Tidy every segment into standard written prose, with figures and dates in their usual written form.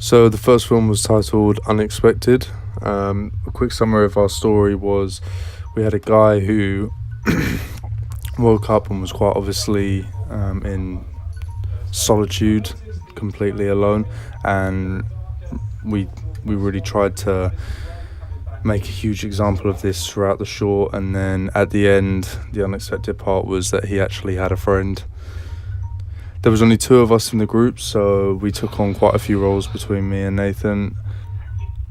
So the first film was titled Unexpected. A quick summary of our story was we had a guy who woke up and was quite obviously in solitude, completely alone, and we really tried to make a huge example of this throughout the short, and then at the end the unexpected part was that he actually had a friend. There was only two of us in the group, so we took on quite a few roles between me and Nathan.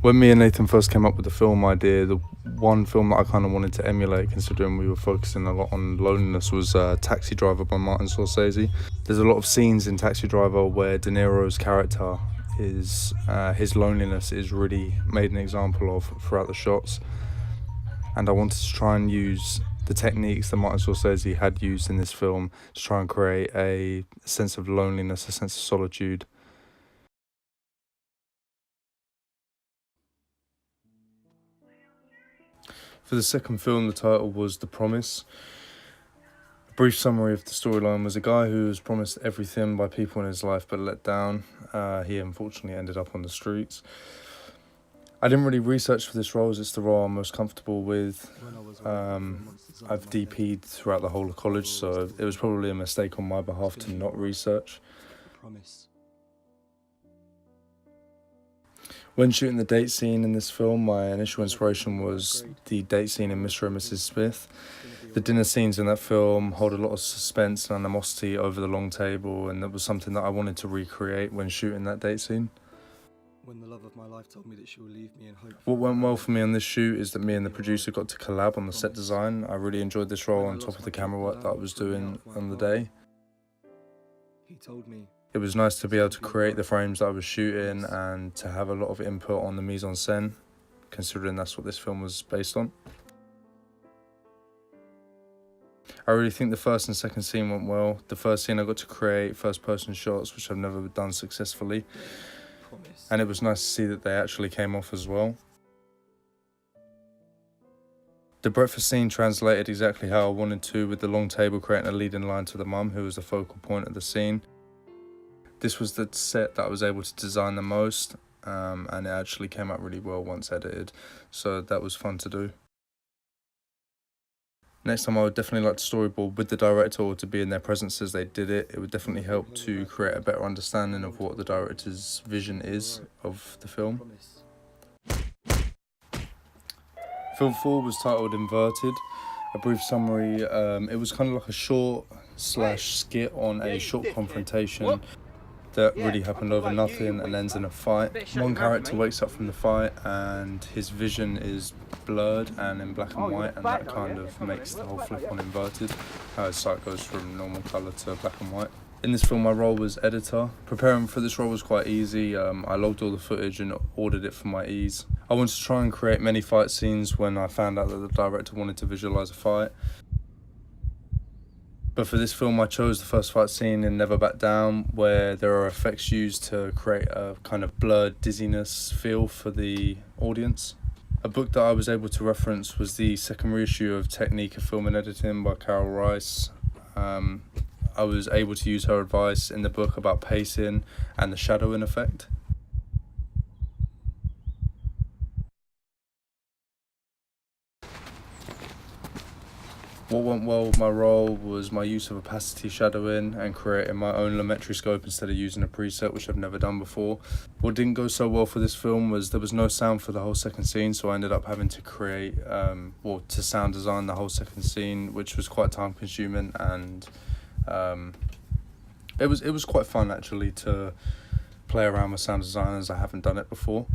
When me and Nathan first came up with the film idea, the one film that I kind of wanted to emulate, considering we were focusing a lot on loneliness, was Taxi Driver by Martin Scorsese. There's a lot of scenes in Taxi Driver where De Niro's character is his loneliness is really made an example of throughout the shots, and I wanted to try and use the techniques that Martin Scorsese had used in this film to try and create a sense of loneliness, a sense of solitude. For the second film, the title was The Promise. A brief summary of the storyline was a guy who was promised everything by people in his life but let down. He unfortunately ended up on the streets. I didn't really research for this role, as it's the role I'm most comfortable with. I've DP'd throughout the whole of college, so it was probably a mistake on my behalf to not research. When shooting the date scene in this film, my initial inspiration was the date scene in Mr. and Mrs. Smith. The dinner scenes in that film hold a lot of suspense and animosity over the long table, and that was something that I wanted to recreate when shooting that date scene. When the love of my life told me that she will leave me in hope. What went well for me on this shoot is that me and the producer got to collab on the set design. I really enjoyed this role on top of the camera work that I was doing on the day. He told me. It was nice to be able to create the frames that I was shooting and to have a lot of input on the mise en scène, considering that's what this film was based on. I really think the first and second scene went well. The first scene I got to create first-person shots, which I've never done successfully. And it was nice to see that they actually came off as well. The breakfast scene translated exactly how I wanted to, with the long table creating a leading line to the mum, who was the focal point of the scene. This was the set that I was able to design the most, and it actually came out really well once edited, so that was fun to do. Next time I would definitely like to storyboard with the director or to be in their presence as they did it. It would definitely help to create a better understanding of what the director's vision is of the film. Film 4 was titled Inverted. A brief summary, it was kind of like a short/skit on a short confrontation that really happened over nothing and ends in a fight. One character wakes up from the fight and his vision is blurred and in black and white, and that kind of makes the whole flip on Inverted, how his sight goes from normal colour to black and white. In this film, my role was editor. Preparing for this role was quite easy. I logged all the footage and ordered it for my ease. I wanted to try and create many fight scenes when I found out that the director wanted to visualise a fight. But for this film, I chose the first fight scene in Never Back Down, where there are effects used to create a kind of blurred dizziness feel for the audience. A book that I was able to reference was the second reissue of Technique of Film and Editing by Carol Rice. I was able to use her advice in the book about pacing and the shadowing effect. What went well with my role was my use of opacity shadowing and creating my own lumetri scope instead of using a preset, which I've never done before. What didn't go so well for this film was there was no sound for the whole second scene, so I ended up having to create, to sound design the whole second scene, which was quite time consuming, and it was quite fun actually to play around with sound design, as I haven't done it before.